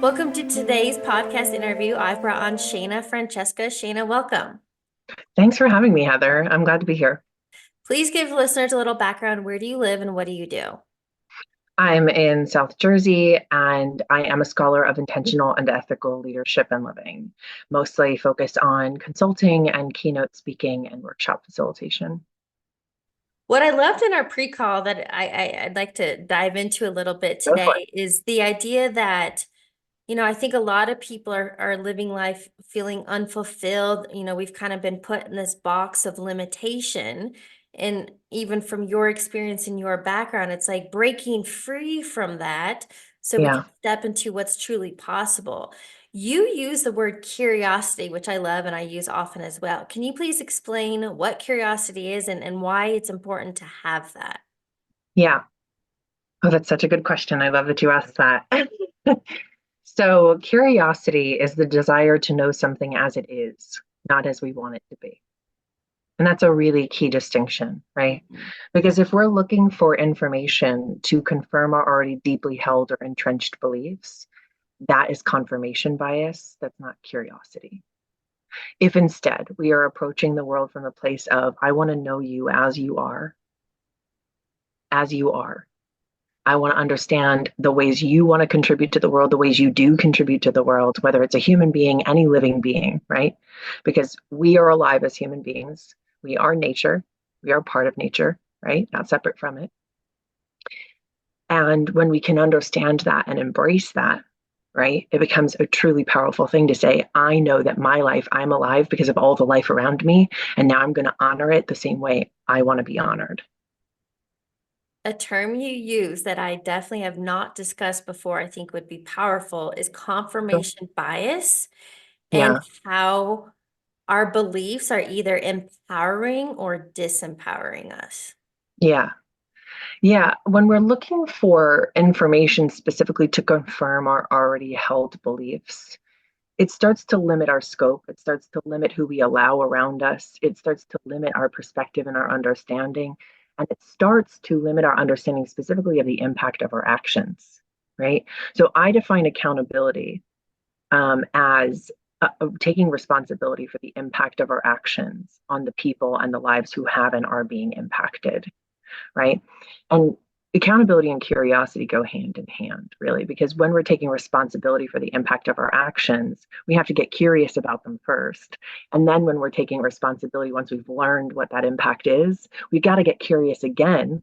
Welcome to today's podcast interview. I've brought on Shana Francesca. Shana, welcome. Thanks for having me, Heather. I'm glad to be here. Please give listeners a little background. Where do you live and what do you do? I'm in South Jersey and I am a scholar of intentional and ethical leadership and living, mostly focused on consulting and keynote speaking and workshop facilitation. What I loved in our pre-call that I'd like to dive into a little bit Go for it. today is the idea that, I think a lot of people are living life feeling unfulfilled. We've kind of been put in this box of limitation. And even from your experience and your background, it's like breaking free from that so we can Yeah. step into what's truly possible. You use the word curiosity, which I love and I use often as well. Can you please explain what curiosity is and why it's important to have that? Yeah. Oh, that's such a good question. I love that you asked that. So, curiosity is the desire to know something as it is, not as we want it to be. And that's a really key distinction, right? Mhm. Because if we're looking for information to confirm our already deeply held or entrenched beliefs, that is confirmation bias. That's not curiosity. If instead we are approaching the world from the place of, I want to know you as you are. I want to understand the ways you want to contribute to the world, the ways you do contribute to the world, whether it's a human being, any living being, right? Because we are alive as human beings. We are nature. We are part of nature, right? Not separate from it. And when we can understand that and embrace that, right, it becomes a truly powerful thing to say, I know that my life, I'm alive because of all the life around me. And now I'm going to honor it the same way I want to be honored. A term you use that I definitely have not discussed before, I think would be powerful, is So, confirmation bias and yeah, how our beliefs are either empowering or disempowering us. yeah. Yeah, when we're looking for information specifically to confirm our already held beliefs, it starts to limit our scope. It starts to limit who we allow around us. It starts to limit our perspective and our understanding. And it starts to limit our understanding specifically of the impact of our actions, right? So I define accountability as taking responsibility for the impact of our actions on the people and the lives who have and are being impacted, right? And accountability and curiosity go hand in hand, really, because when we're taking responsibility for the impact of our actions, we have to get curious about them first. And then when we're taking responsibility, once we've learned what that impact is, we've got to get curious again,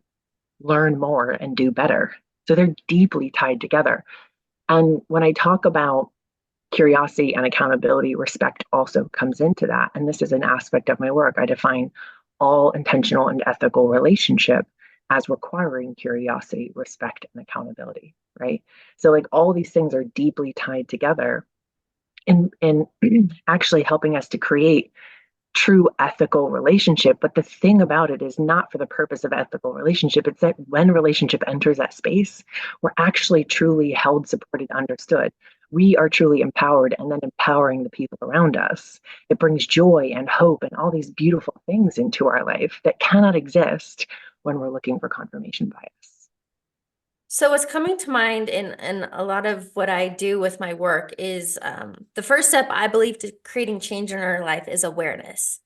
learn more, and do better. So they're deeply tied together. And when I talk about curiosity and accountability, respect also comes into that. And this is an aspect of my work. I define all intentional and ethical relationship as requiring curiosity, respect, and accountability, right? So, like, all these things are deeply tied together in actually helping us to create true ethical relationship. But the thing about it is not for the purpose of ethical relationship. It's that when relationship enters that space, we're actually truly held, supported, understood. We are truly empowered and then empowering the people around us. It brings joy and hope and all these beautiful things into our life that cannot exist when we're looking for confirmation bias. So what's coming to mind in a lot of what I do with my work is the first step I believe to creating change in our life is awareness.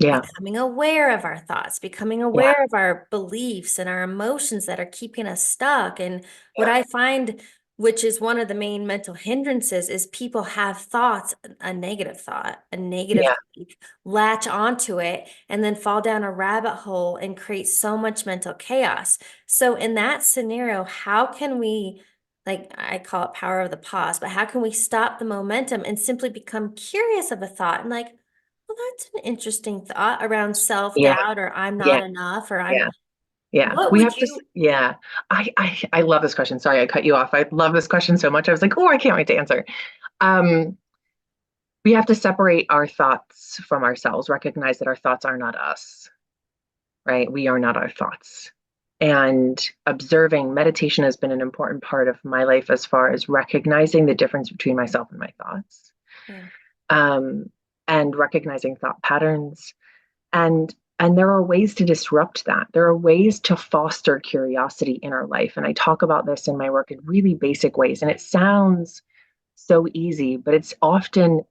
Yeah, Becoming aware of our thoughts, becoming yeah, aware of our beliefs and our emotions that are keeping us stuck. And what yeah, I find, which is one of the main mental hindrances, is people have thoughts, a negative thought, a negative yeah, belief, latch onto it, and then fall down a rabbit hole and create so much mental chaos. So, in that scenario, how can we? Like I call it power of the pause, but how can we stop the momentum and simply become curious of a thought and like, well, that's an interesting thought around yeah, self-doubt or I'm yeah, not enough or I'm yeah. Yeah, what we would have to. you Yeah, I love this question. Sorry, I cut you off. I love this question so much. I was like, oh, I can't wait to answer. Um, we have to separate our thoughts from ourselves, recognize that our thoughts are not us, right? We are not our thoughts. And observing meditation has been an important part of my life as far as recognizing the difference between myself and my thoughts, yeah. um, and recognizing thought patterns. And there are ways to disrupt that. There are ways to foster curiosity in our life. And I talk about this in my work in really basic ways. And it sounds so easy, but it's often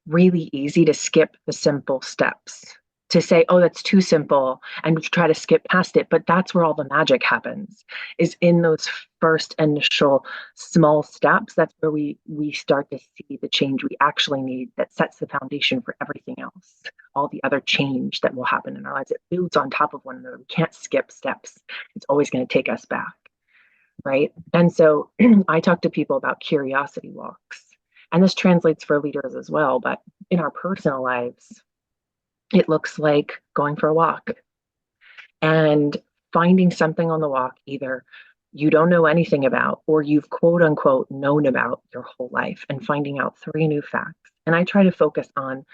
really easy to skip the simple steps, to say, oh, that's too simple, and try to skip past it. But that's where all the magic happens, is in those first initial small steps. That's where we start to see the change we actually need, that sets the foundation for everything else, all the other change that will happen in our lives. It builds on top of one another. We can't skip steps. It's always going to take us back. Right. And so I talk to people about curiosity walks. And this translates for leaders as well. But in our personal lives, it looks like going for a walk and finding something on the walk, either you don't know anything about or you've quote unquote known about your whole life, and finding out three new facts. And I try to focus on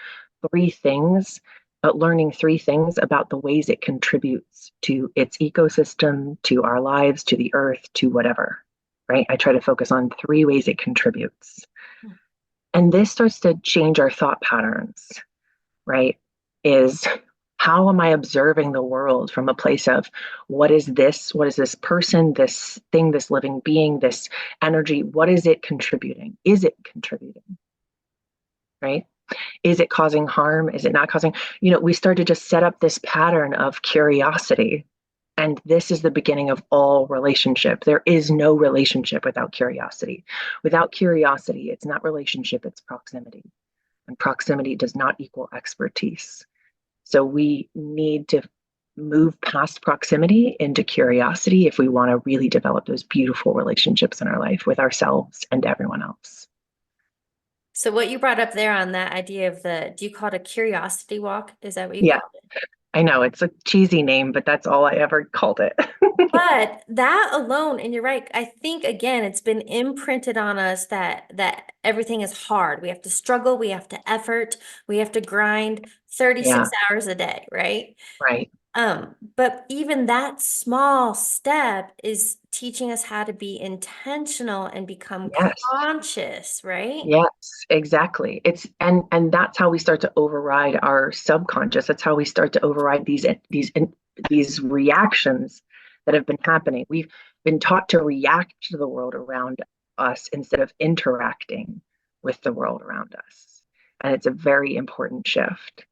three things, but learning three things about the ways it contributes to its ecosystem, to our lives, to the earth, to whatever, right? I try to focus on three ways it contributes. And this starts to change our thought patterns, right? Is how am I observing the world from a place of what is this? What is this person, this thing, this living being, this energy? What is it contributing? Is it contributing? Right? Is it causing harm? Is it not causing? We start to just set up this pattern of curiosity. And this is the beginning of all relationship. There is no relationship without curiosity. Without curiosity, it's not relationship, it's proximity. And proximity does not equal expertise. So we need to move past proximity into curiosity if we want to really develop those beautiful relationships in our life with ourselves and everyone else. So what you brought up there on that idea of do you call it a curiosity walk? Is that what you Yeah, called it? I know it's a cheesy name, but that's all I ever called it. But that alone, and you're right, I think again, it's been imprinted on us that everything is hard. We have to struggle, we have to effort, we have to grind Yeah, 36 hours a day, right? right. But even that small step is teaching us how to be intentional and become Yes. conscious, right? Yes, exactly. And that's how we start to override our subconscious. That's how we start to override these reactions that have been happening. We've been taught to react to the world around us instead of interacting with the world around us. And it's a very important shift.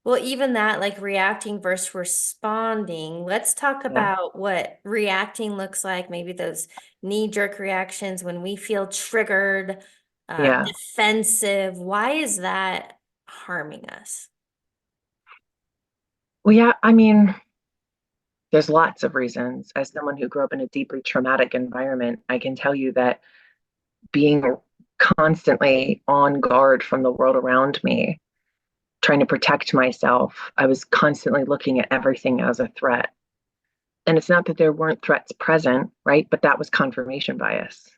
Well, even that, like reacting versus responding, let's talk Yeah. about what reacting looks like, maybe those knee-jerk reactions when we feel triggered, Yeah. defensive. Why is that harming us? Well, yeah, I mean, there's lots of reasons. As someone who grew up in a deeply traumatic environment, I can tell you that being constantly on guard from the world around me, trying to protect myself, I was constantly looking at everything as a threat. And it's not that there weren't threats present, right? But that was confirmation bias,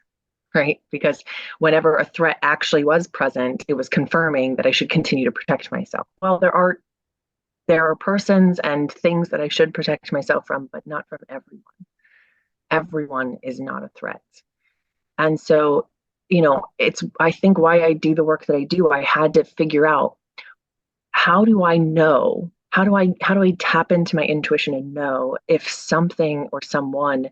right? Because whenever a threat actually was present, it was confirming that I should continue to protect myself. Well, there are persons and things that I should protect myself from, but not from everyone. Everyone is not a threat. And so, it's, I think, why I do the work that I do. I had to figure out, how do I know? How do I tap into my intuition and know if something or someone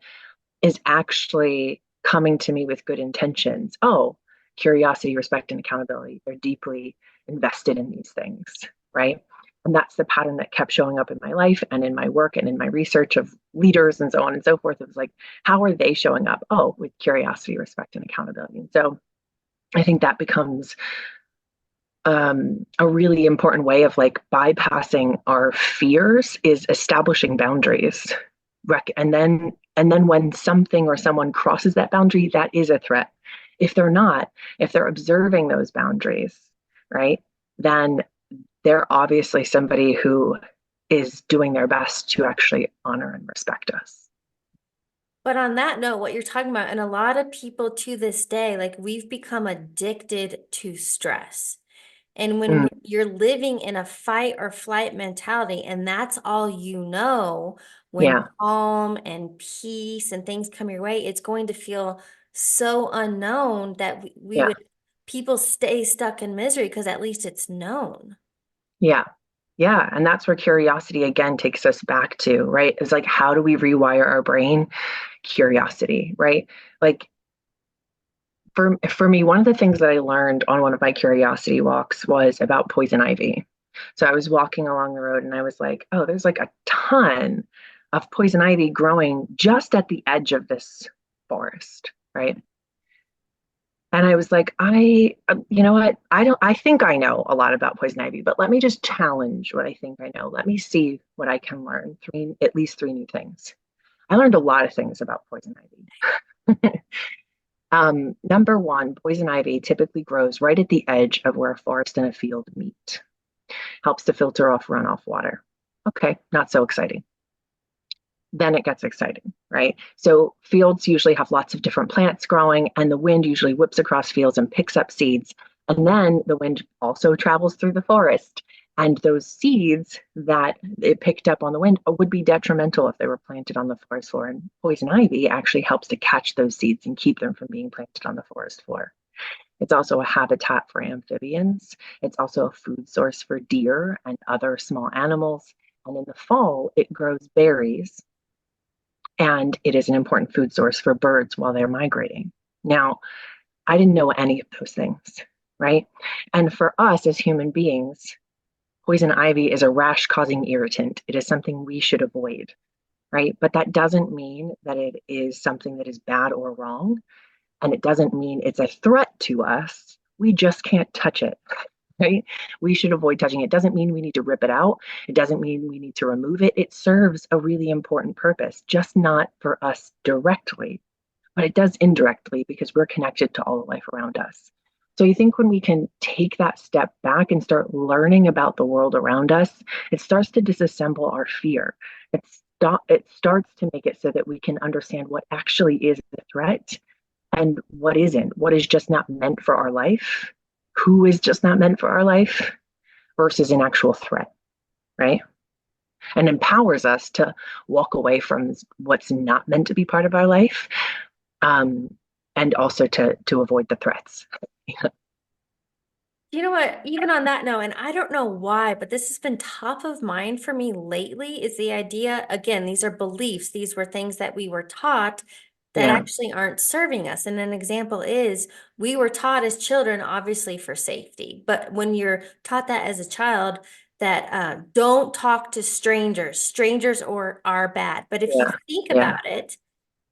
is actually coming to me with good intentions? Oh, curiosity, respect, and accountability. They're deeply invested in these things, right? And that's the pattern that kept showing up in my life and in my work and in my research of leaders and so on and so forth. It was like, how are they showing up? Oh, with curiosity, respect, and accountability. And so I think that becomes a really important way of like bypassing our fears, is establishing boundaries. And then when something or someone crosses that boundary, that is a threat. If they're not, if they're observing those boundaries, right, then they're obviously somebody who is doing their best to actually honor and respect us. But on that note, what you're talking about, and a lot of people to this day, like we've become addicted to stress. And when Mm, you're living in a fight or flight mentality, and that's all you know, when yeah, calm and peace and things come your way, it's going to feel so unknown that we yeah, would, people stay stuck in misery because at least it's known. yeah. Yeah, and that's where curiosity again takes us back to, right? It's like, how do we rewire our brain? Curiosity, right? Like, for me, one of the things that I learned on one of my curiosity walks was about poison ivy. So I was walking along the road and I was like, oh, there's like a ton of poison ivy growing just at the edge of this forest, right? And I was like, you know what? I think I know a lot about poison ivy, but let me just challenge what I think I know. Let me see what I can learn. At least three new things. I learned a lot of things about poison ivy. Number one, poison ivy typically grows right at the edge of where a forest and a field meet. Helps to filter off runoff water. Okay, not so exciting. Then it gets exciting, right? So fields usually have lots of different plants growing, and the wind usually whips across fields and picks up seeds. And then the wind also travels through the forest. And those seeds that it picked up on the wind would be detrimental if they were planted on the forest floor. And poison ivy actually helps to catch those seeds and keep them from being planted on the forest floor. It's also a habitat for amphibians. It's also a food source for deer and other small animals. And in the fall, it grows berries, and it is an important food source for birds while they're migrating. Now, I didn't know any of those things, right? And for us as human beings, poison ivy is a rash causing irritant. It is something we should avoid, right? But that doesn't mean that it is something that is bad or wrong. And it doesn't mean it's a threat to us. We just can't touch it, right? We should avoid touching it. It doesn't mean we need to rip it out. It doesn't mean we need to remove it. It serves a really important purpose, just not for us directly, but it does indirectly because we're connected to all the life around us. So you think when we can take that step back and start learning about the world around us, it starts to disassemble our fear. It starts to make it so that we can understand what actually is the threat and what isn't, what is just not meant for our life, who is just not meant for our life versus an actual threat, right? And empowers us to walk away from what's not meant to be part of our life, um, and also to avoid the threats. You know what? Even on that note, and I don't know why, but this has been top of mind for me lately, is the idea, again, these are beliefs. These were things that we were taught that Yeah, actually aren't serving us. And an example is we were taught as children, obviously for safety, but when you're taught that as a child, that don't talk to strangers, strangers or are bad. But if you yeah, think yeah, about it,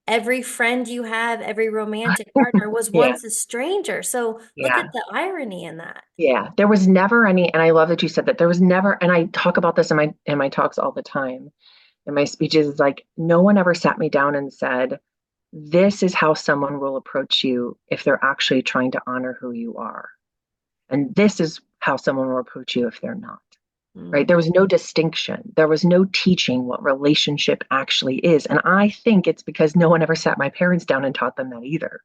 every friend you have, every romantic partner was yeah, once a stranger. So look at yeah. the irony in that. Yeah, there was never any, and I love that you said that. There was never, and I talk about this in my talks all the time, in my speeches, is like no one ever sat me down and said, this is how someone will approach you if they're actually trying to honor who you are. And this is how someone will approach you if they're not. Right? Mm, There was no distinction. There was no teaching what relationship actually is. And I think it's because no one ever sat my parents down and taught them that either.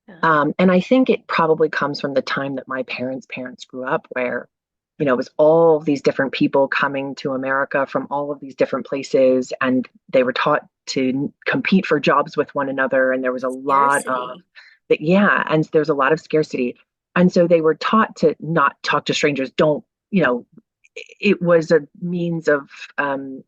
yeah. And I think it probably comes from the time that my parents grew up, where, it was all these different people coming to America from all of these different places, and they were taught to compete for jobs with one another. And there was a lot of Scarcity. that, yeah, and there's a lot of scarcity. And so they were taught to not talk to strangers. Don't, you know, it was a means of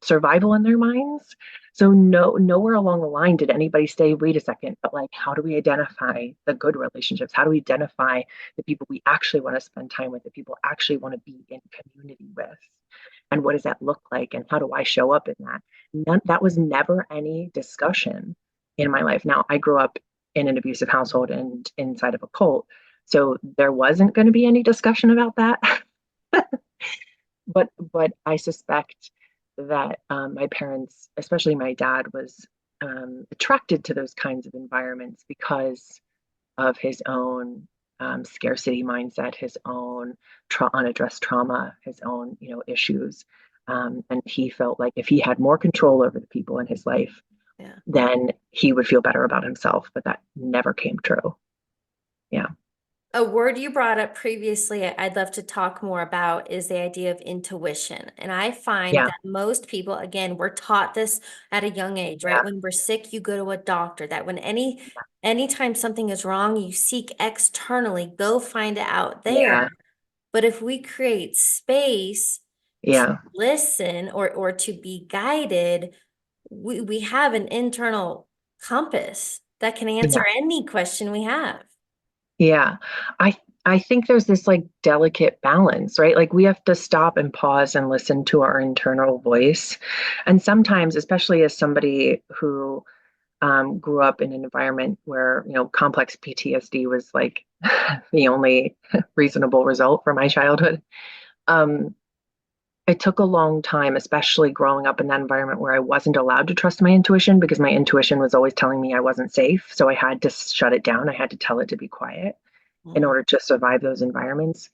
survival in their minds. So nowhere along the line did anybody say, wait a second, but like, how do we identify the good relationships? How do we identify the people we actually want to spend time with, the people actually want to be in community with? And what does that look like? And how do I show up in that? That was never any discussion in my life. Now, I grew up in an abusive household and inside of a cult. So there wasn't going to be any discussion about that. But I suspect that my parents, especially my dad, was attracted to those kinds of environments because of his own scarcity mindset, his own unaddressed trauma, his own issues, and he felt like if he had more control over the people in his life, Yeah. then he would feel better about himself. But that never came true. Yeah, A word you brought up previously, I'd love to talk more about is the idea of intuition. And I find yeah, that most people, again, we're taught this at a young age, right? yeah, When we're sick, you go to a doctor. That when anytime something is wrong, you seek externally, go find it out there. yeah, But if we create space to yeah, listen or to be guided, we have an internal compass. that can Yeah. answer any question we have. Yeah. I I think there's this like delicate balance, right? Like we have to stop and pause and listen to our internal voice. And sometimes, especially as somebody who grew up in an environment where, complex PTSD was like the only reasonable result for my childhood. Um, it took a long time, especially growing up in that environment where I wasn't allowed to trust my intuition because my intuition was always telling me I wasn't safe. So I had to shut it down. I had to tell it to be quiet in Mm. order to survive those environments.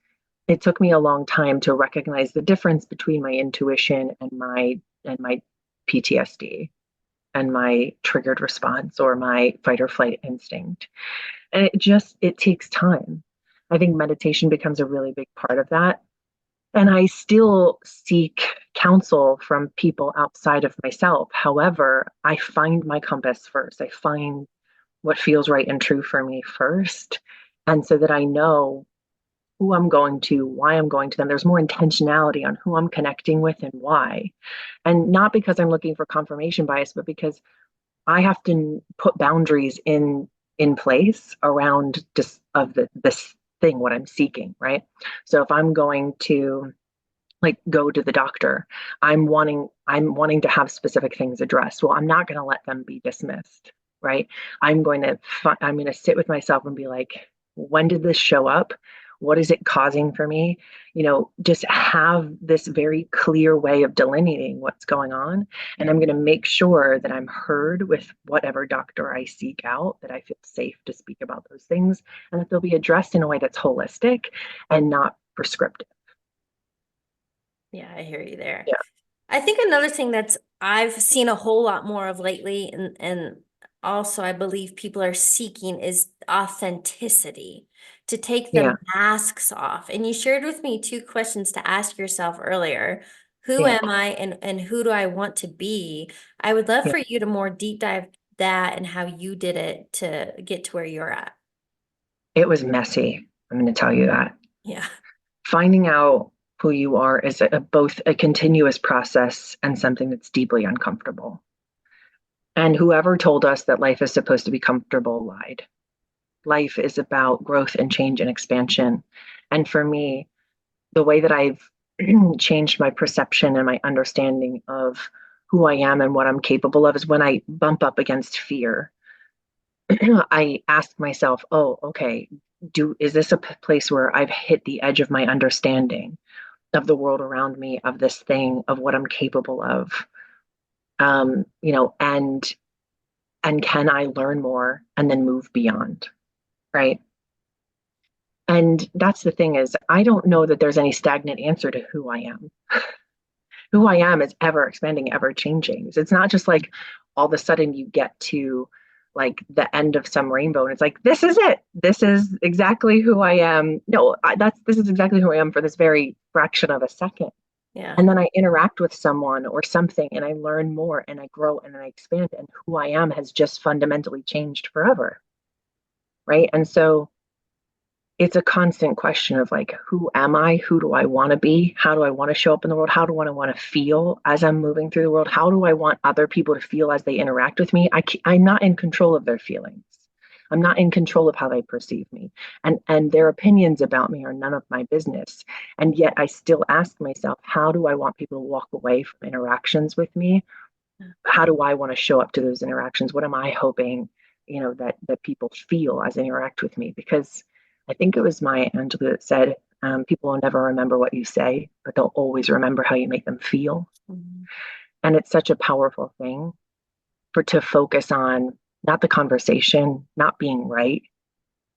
It took me a long time to recognize the difference between my intuition and my PTSD and my triggered response or my fight or flight instinct. And it takes time. I think meditation becomes a really big part of that. And I still seek counsel from people outside of myself. However, I find my compass first. I find what feels right and true for me first. And so that I know who I'm going to, why I'm going to them. There's more intentionality on who I'm connecting with and why. And not because I'm looking for confirmation bias, but because I have to put boundaries in place around just of this thing, what I'm seeking, right? So if I'm going to like go to the doctor, I'm wanting to have specific things addressed. Well, I'm not going to let them be dismissed, right? I'm going to sit with myself and be like, when did this show up? What is it causing for me? Just have this very clear way of delineating what's going on. And I'm going to make sure that I'm heard with whatever doctor I seek out, that I feel safe to speak about those things, and that they'll be addressed in a way that's holistic and not prescriptive. Yeah, I hear you there. Yeah. I think another thing that's I've seen a whole lot more of lately, and also I believe people are seeking is authenticity, to take Yeah. the masks off. And you shared with me two questions to ask yourself earlier. Who Yeah. am I and who do I want to be? I would love Yeah. for you to more deep dive that and how you did it to get to where you're at. It was messy. I'm going to tell you that. Yeah. Finding out who you are is both a continuous process and something that's deeply uncomfortable. And whoever told us that life is supposed to be comfortable lied. Life is about growth and change and expansion. And for me, the way that I've changed my perception and my understanding of who I am and what I'm capable of is when I bump up against fear. I ask myself, oh, okay, is this a place where I've hit the edge of my understanding of the world around me, of this thing, of what I'm capable of? And can I learn more and then move beyond? Right. And that's the thing is, I don't know that there's any stagnant answer to who I am. Who I am is ever expanding, ever changing. So it's not just like all of a sudden you get to like the end of some rainbow and it's like, this is it. This is exactly who I am. No, this is exactly who I am for this very fraction of a second. Yeah. And then I interact with someone or something and I learn more and I grow and I expand and who I am has just fundamentally changed forever. Right. And so it's a constant question of like, who am I? Who do I want to be? How do I want to show up in the world? How do I want to feel as I'm moving through the world? How do I want other people to feel as they interact with me? I'm not in control of their feelings. I'm not in control of how they perceive me. And their opinions about me are none of my business. And yet I still ask myself, how do I want people to walk away from interactions with me? How do I want to show up to those interactions? What am I hoping, that people feel as they interact with me? Because I think it was Maya Angelou that said, people will never remember what you say, but they'll always remember how you make them feel. Mhm. And it's such a powerful thing to focus on not the conversation, not being right,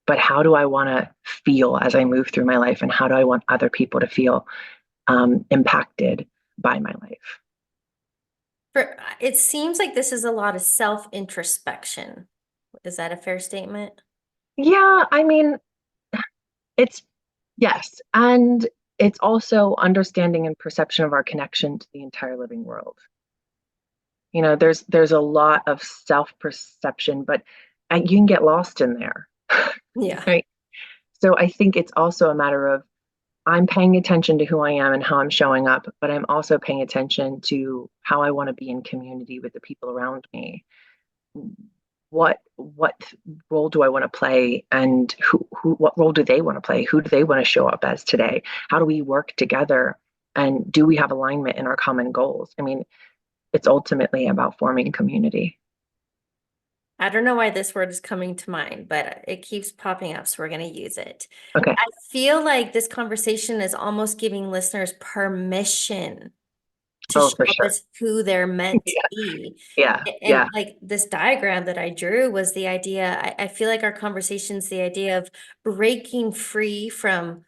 but how do I want to feel as I move through my life, and how do I want other people to feel impacted by my life? It seems like this is a lot of self-introspection. Is that a fair statement? Yeah, I mean, it's yes, and it's also understanding and perception of our connection to the entire living world. There's a lot of self-perception, but you can get lost in there, Yeah. right? So I think it's also a matter of I'm paying attention to who I am and how I'm showing up, but I'm also paying attention to how I want to be in community with the people around me. what role do I want to play, and who what role do they want to play? Who do they want to show up as today? How do we work together? And do we have alignment in our common goals? I mean, it's ultimately about forming community. I don't know why this word is coming to mind, but it keeps popping up, so we're going to use it. Okay. I feel like this conversation is almost giving listeners permission to Oh, show for up sure. as who they're meant to Yeah. be. Yeah. And Yeah. like this diagram that I drew was the idea, I feel like our conversation's the idea of breaking free from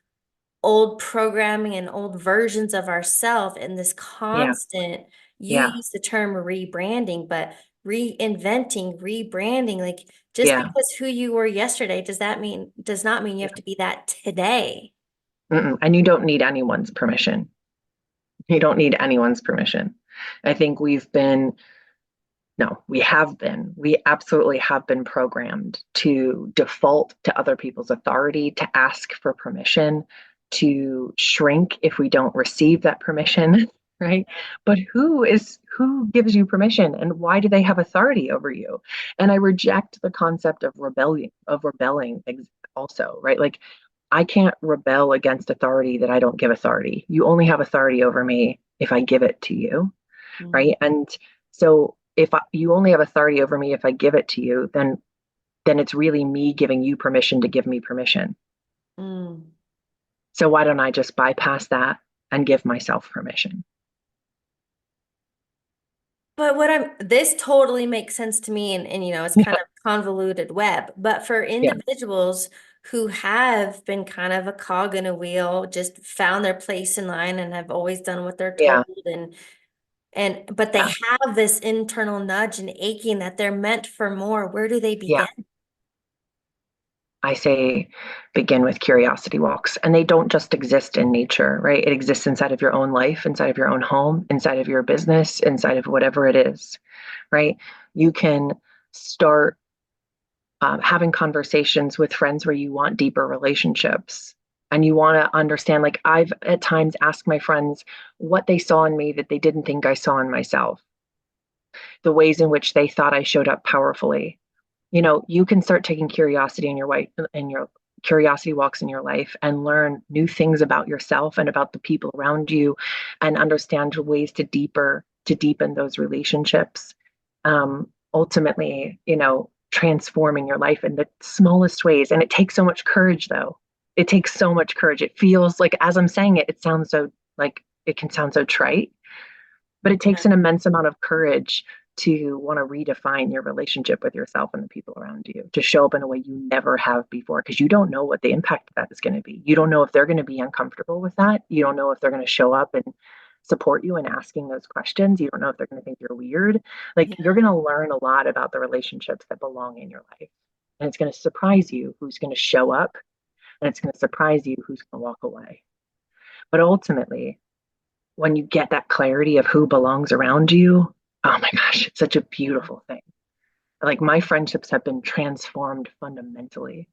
old programming and old versions of ourselves and this Yeah. constant, you Yeah. use the term rebranding, but reinventing, rebranding, like just Yeah. because who you were yesterday, does not mean you have to be that today. Mm-mm. And you don't need anyone's permission. You don't need anyone's permission. I think we've been No, we absolutely have been programmed to default to other people's authority, to ask for permission, to shrink if we don't receive that permission, right? But who gives you permission, and why do they have authority over you? And I reject the concept of rebelling also, right? Like, I can't rebel against authority that I don't give authority. You only have authority over me if I give it to you, Mm, right? And so if you only have authority over me if I give it to you, then it's really me giving you permission to give me permission. mm. So why don't I just bypass that and give myself permission? But this totally makes sense to me, and it's kind Yeah, of convoluted web. But for yeah, individuals who have been kind of a cog in a wheel, just found their place in line and have always done what they're told, yeah, but they yeah, have this internal nudge and aching that they're meant for more, where do they yeah. begin? I say begin with curiosity walks, and they don't just exist in nature, right? It exists inside of your own life, inside of your own home, inside of your business, inside of whatever it is, right? You can start having conversations with friends where you want deeper relationships and you want to understand. Like, I've at times asked my friends what they saw in me that they didn't think I saw in myself, the ways in which they thought I showed up powerfully. You can start taking curiosity in your curiosity walks in your life and learn new things about yourself and about the people around you, and understand ways to deepen those relationships. Ultimately, transforming your life in the smallest ways. And it takes so much courage, though. It takes so much courage. It feels like, as I'm saying it, it sounds so, like, it can sound so trite, but it takes an immense amount of courage to want to redefine your relationship with yourself and the people around you, to show up in a way you never have before, because you don't know what the impact of that is going to be. You don't know if they're going to be uncomfortable with that. You don't know if they're going to show up and support you in asking those questions. You don't know if they're going to think you're weird. Like, you're Yeah. going to learn a lot about the relationships that belong in your life. And it's going to surprise you who's going to show up, and it's going to surprise you who's going to walk away. But ultimately, when you get that clarity of who belongs around you, oh my gosh, it's such a Yeah. beautiful thing. Like, my friendships have been transformed fundamentally,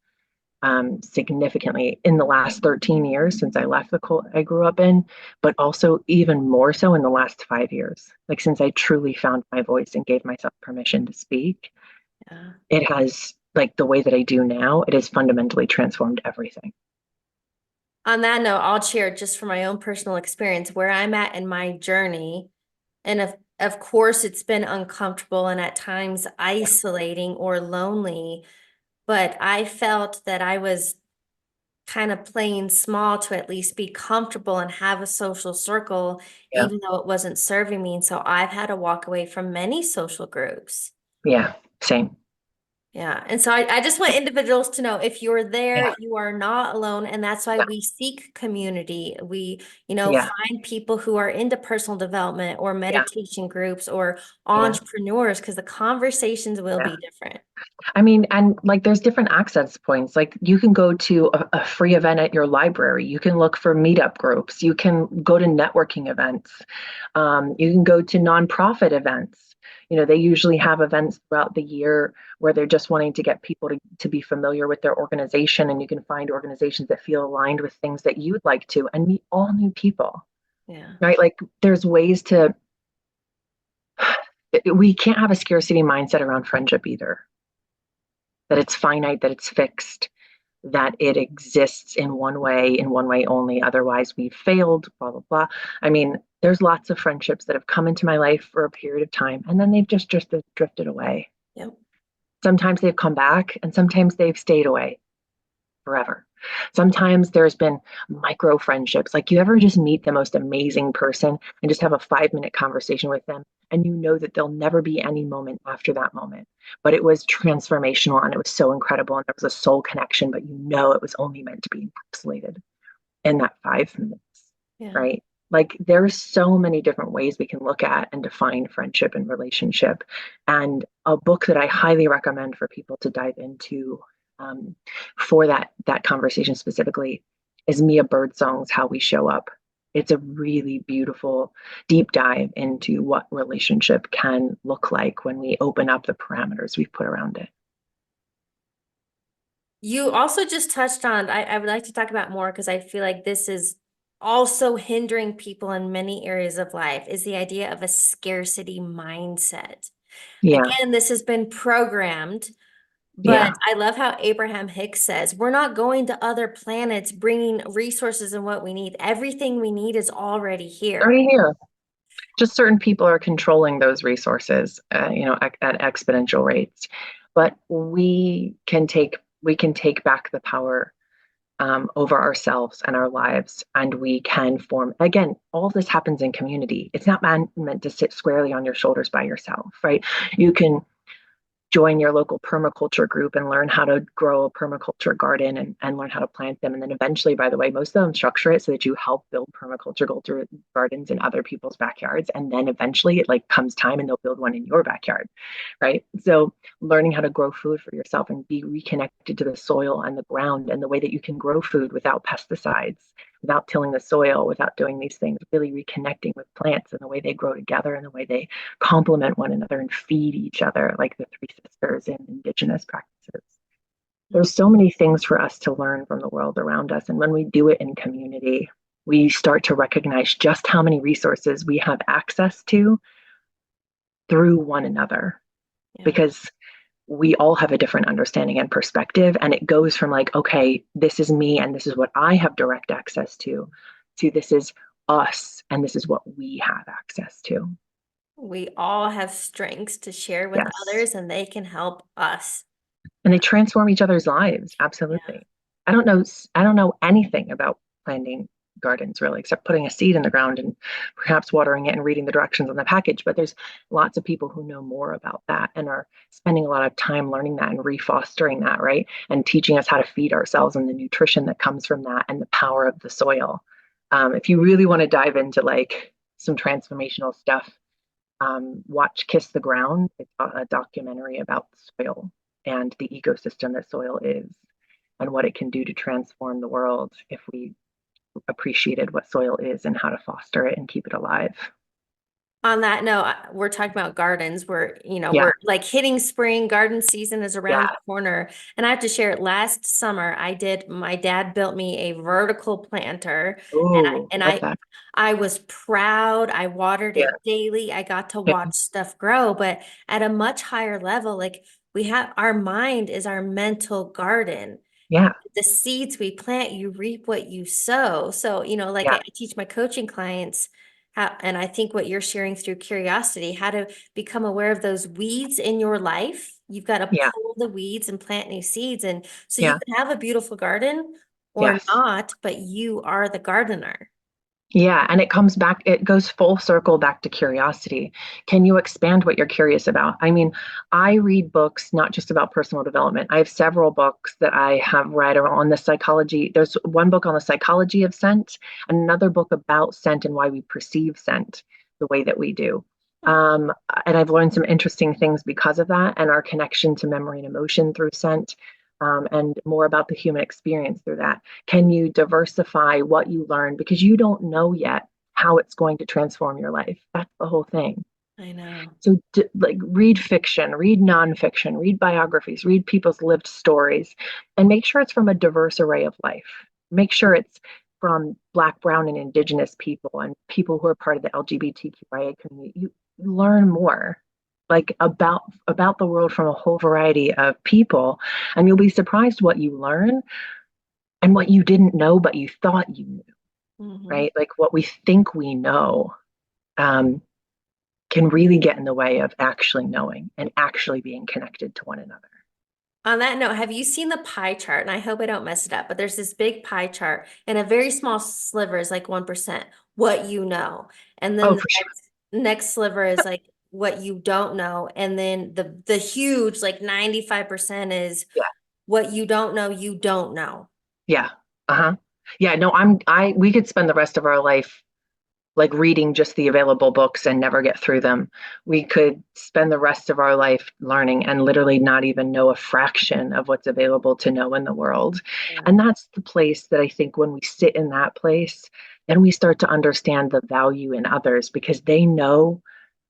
significantly in the last 13 years since I left the cult I grew up in, but also even more so in the last 5 years. Like, since I truly found my voice and gave myself permission to speak, Yeah. it has, like, the way that I do now, it has fundamentally transformed everything. On that note, I'll share just from my own personal experience where I'm at in my journey. And of course, it's been uncomfortable and at times Yeah. isolating or lonely, but I felt that I was kind of playing small to at least be comfortable and have a social circle, Yeah. even though it wasn't serving me. And so I've had to walk away from many social groups. Yeah. Same. Yeah. And so I just want individuals to know if you're there, Yeah. you are not alone. And that's why Yeah. we seek community. We, Yeah. find people who are into personal development or Yeah. meditation groups or Yeah. entrepreneurs, because the conversations will Yeah. be different. I mean, and like, there's different access points. Like, you can go to a free event at your library. You can look for meetup groups. You can go to networking events. You can go to nonprofit events. They usually have events throughout the year where they're just wanting to get people to be familiar with their organization. And you can find organizations that feel aligned with things that you'd like to, and meet all new people, Yeah. right? Like, there's ways to, we can't have a scarcity mindset around friendship either. that it's finite, that it's fixed, that it exists in one way only. Otherwise, we've failed, blah, blah, blah. I mean, there's lots of friendships that have come into my life for a period of time and then they've just drifted away. Yep. Sometimes they've come back and sometimes they've stayed away forever. Sometimes there's been micro friendships. Like you ever just meet the most amazing person and just have a 5 minute conversation with them, and you know that there'll never be any moment after that moment. But it was transformational and it was so incredible and there was a soul connection, but you know it was only meant to be encapsulated in that 5 minutes, Yeah. right? Like there's so many different ways we can look at and define friendship and relationship. And a book that I highly recommend for people to dive into um, for that conversation specifically is Mia Birdsong's How We Show Up. It's a really beautiful deep dive into what relationship can look like when we open up the parameters we've put around it. You also just touched on, I would like to talk about more because I feel like this is also hindering people in many areas of life, is the idea of a scarcity mindset. Yeah, Again, this has been programmed, but yeah. I love how Abraham Hicks says, we're not going to other planets bringing resources and what we need. Everything we need is already here. Already here. Just certain people are controlling those resources, at exponential rates. But we can take back the power over ourselves and our lives, and we can form. Again, all this happens in community. It's not meant to sit squarely on your shoulders by yourself, right? You can join your local permaculture group and learn how to grow a permaculture garden and learn how to plant them. And then eventually, by the way, most of them structure it so that you help build permaculture gardens in other people's backyards. And then eventually it like comes time and they'll build one in your backyard, right? So learning how to grow food for yourself and be reconnected to the soil and the ground and the way that you can grow food without pesticides, without tilling the soil, without doing these things, really reconnecting with plants and the way they grow together and the way they complement one another and feed each other, like the three sisters in indigenous practices. There's so many things for us to learn from the world around us. And when we do it in community, we start to recognize just how many resources we have access to through one another, Yeah. because we all have a different understanding and perspective. And it goes from like, okay, this is me and this is what I have direct access to this is us and this is what we have access to. We all have strengths to share with Yes. others and they can help us. And they transform each other's lives. Yeah. Absolutely. I don't know anything about planting gardens really, except putting a seed in the ground and perhaps watering it and reading the directions on the package. But there's lots of people who know more about that and are spending a lot of time learning that and refostering that, right? And teaching us how to feed ourselves and the nutrition that comes from that and the power of the soil. If you really want to dive into like some transformational stuff, watch Kiss the Ground. It's a documentary about the soil and the ecosystem that soil is and what it can do to transform the world if we appreciated what soil is and how to foster it and keep it alive. On that note, we're talking about gardens. Yeah. We're like hitting spring, garden season is around Yeah. the corner. And I have to share it. Last summer, my dad built me a vertical planter and I, Oh, and love I, that. I was proud. I watered Yeah. it daily. I got to Yeah. watch stuff grow, but at a much higher level, like our mind is our mental garden. Yeah. The seeds we plant, you reap what you sow. So, like Yeah. I teach my coaching clients how, and I think what you're sharing through curiosity, how to become aware of those weeds in your life. You've got to Yeah. pull the weeds and plant new seeds. And so you Yeah. can have a beautiful garden or Yes. not, but you are the gardener. Yeah, and it goes full circle back to curiosity. Can you expand what you're curious about? I mean, I read books not just about personal development. I have several books that I have read on the psychology. There's one book on the psychology of scent, another book about scent and why we perceive scent the way that we do. Hmm. And I've learned some interesting things because of that and our connection to memory and emotion through scent, and more about the human experience through that. Can you diversify what you learn because you don't know yet how it's going to transform your life? That's the whole thing. I know. So, like, read fiction, read nonfiction, read biographies, read people's lived stories, and make sure it's from a diverse array of life. Make sure it's from Black, Brown, and Indigenous people and people who are part of the LGBTQIA community. You learn more. like about the world from a whole variety of people, and you'll be surprised what you learn and what you didn't know but you thought you knew, Hmm. right? Like what we think we know um, can really get in the way of actually knowing and actually being connected to one another. On that note, have you seen the pie chart? And I hope I don't mess it up, but there's this big pie chart and a very small sliver is like 1%, what you know. And then Oh, the for sure. next sliver is like what you don't know. And then the huge, like 95% is Yeah. what you don't know. Yeah. Uh-huh. Yeah, no, we could spend the rest of our life like reading just the available books and never get through them. We could spend the rest of our life learning and literally not even know a fraction of what's available to know in the world. Yeah. And that's the place that I think when we sit in that place, then we start to understand the value in others because they know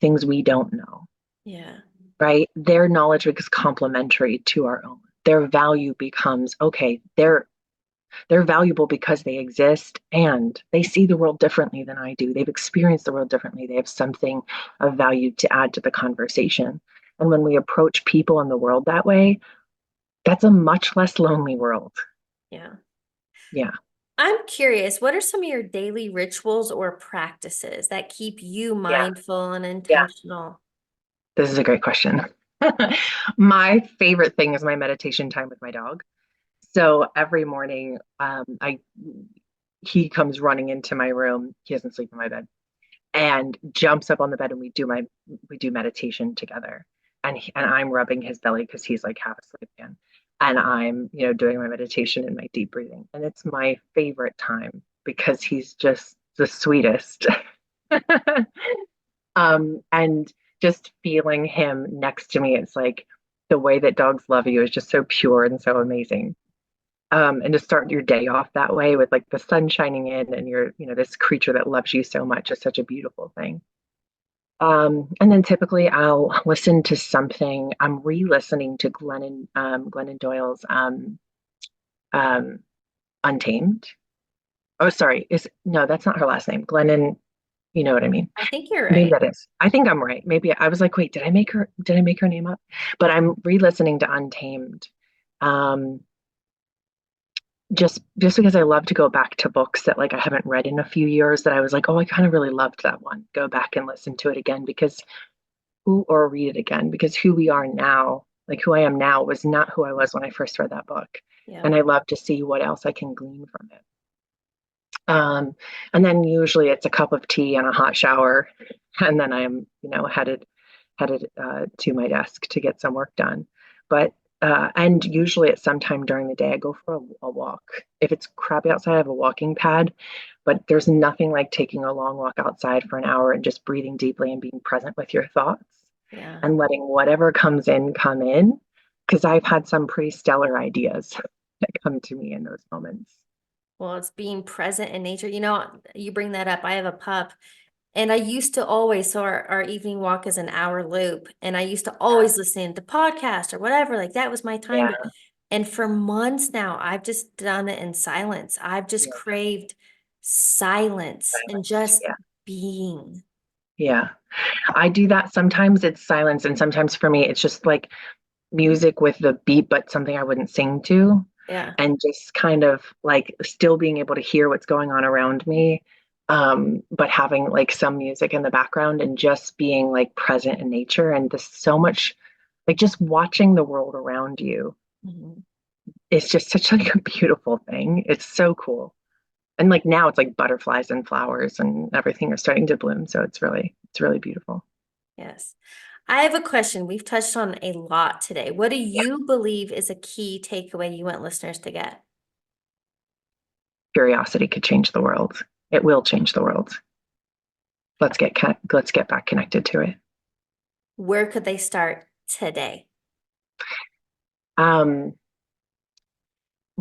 things we don't know, Yeah. right? Their knowledge becomes complementary to our own. Their value becomes okay, they're valuable because they exist and they see the world differently than I do. They've experienced the world differently. They have something of value to add to the conversation. And when we approach people in the world that way, that's a much less lonely world. Yeah. Yeah. I'm curious, what are some of your daily rituals or practices that keep you Yeah. mindful and Yeah. intentional? This is a great question. My favorite thing is my meditation time with my dog. So every morning, I he comes running into my room. He doesn't sleep in my bed and jumps up on the bed and we do meditation together and I'm rubbing his belly because he's like half asleep again and I'm doing my meditation and my deep breathing and it's my favorite time because he's just the sweetest. And just feeling him next to me, it's like the way that dogs love you is just so pure and so amazing. And to start your day off that way with like the sun shining in and you're, this creature that loves you so much is such a beautiful thing. And then typically I'll listen to something. I'm re-listening to Glennon Doyle's um, Untamed. Oh, sorry. Is no, that's not her last name. Glennon, you know what I mean? I think you're Maybe right. that is. I think I'm right. Maybe I was like, wait, did I make her name up? But I'm re-listening to Untamed. Um, just because I love to go back to books that like I haven't read in a few years that I was like, oh, I kind of really loved that one. Go back and listen to it again because who or read it again because who we are now, like who I am now, was not who I was when I first read that book. Yeah. And I love to see what else I can glean from it. And then usually it's a cup of tea and a hot shower, and then I'm, headed to my desk to get some work done. But and usually at some time during the day, I go for a walk. If it's crappy outside, I have a walking pad, but there's nothing like taking a long walk outside for an hour and just breathing deeply and being present with your thoughts Yeah. and letting whatever comes in come in. Because I've had some pretty stellar ideas that come to me in those moments. Well, it's being present in nature. You bring that up. I have a pup, and I used to always, so our evening walk is an hour loop, and I used to always listen to podcasts or whatever. Like that was my time. Yeah, And for months now, I've just done it in silence. I've just yeah, craved silence and silence. just Yeah, being. yeah. I do that. Sometimes it's silence, and sometimes for me, it's just like music with the beat, but something I wouldn't sing to, Yeah. and just kind of like still being able to hear what's going on around me, but having like some music in the background and just being like present in nature. And there's so much like just watching the world around you Mhm. is just such like a beautiful thing. It's so cool. And like now it's like butterflies and flowers and everything are starting to bloom. So it's really beautiful. Yes. I have a question. We've touched on a lot today. What do Yeah. you believe is a key takeaway you want listeners to get? Curiosity could change the world. It will change the world. Let's get back connected to it. Where could they start today? Um,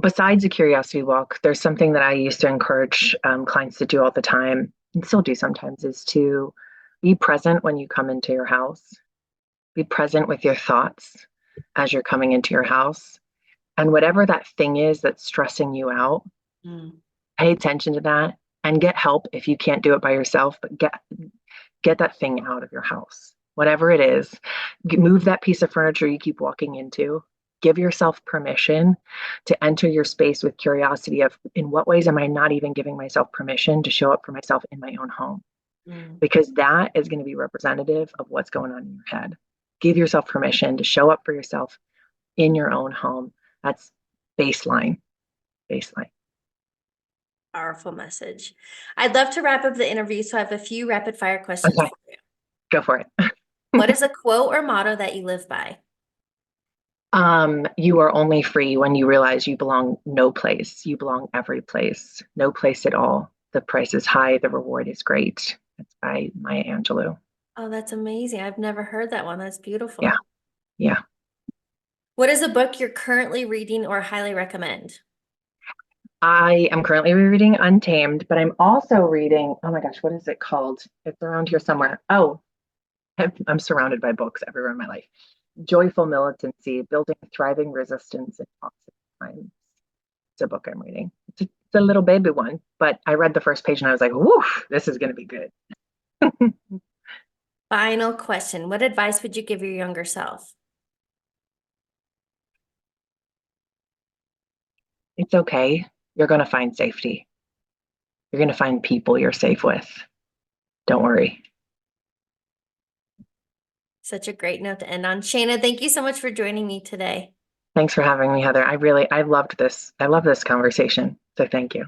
Besides a curiosity walk, there's something that I used to encourage clients to do all the time, and still do sometimes, is to be present when you come into your house. Be present with your thoughts as you're coming into your house, and whatever that thing is that's stressing you out, Mm. pay attention to that and get help if you can't do it by yourself. But get that thing out of your house. whatever it is. Move that piece of furniture you keep walking into. Give yourself permission to enter your space with curiosity of in what ways am I not even giving myself permission to show up for myself in my own home? Mm. Because that is going to be representative of what's going on in your head. Give yourself permission to show up for yourself in your own home. That's baseline, baseline. Powerful message. I'd love to wrap up the interview, so I have a few rapid fire questions Okay, for you. go for it. What is a quote or motto that you live by? You are only free when you realize you belong no place. You belong every place, no place at all. The price is high, the reward is great. That's by Maya Angelou. Oh, that's amazing. I've never heard that one. That's Yeah, beautiful. yeah. What is a book you're currently reading or highly recommend? I am currently rereading Untamed, but I'm also reading, oh my gosh, what is it called? It's around here somewhere. Oh, I'm surrounded by books everywhere in my life. Joyful Militancy, Building Thriving Resistance in Toxic Times. It's a book I'm reading. It's a little baby one, but I read the first page and I was like, woof, this is going to be good. Final question. What advice would you give your younger self? It's okay. You're going to find safety. You're going to find people you're safe with. Don't worry. Such a great note to end on. Shana, thank you so much for joining me today. Thanks for having me, Heather. I love this conversation. So thank you.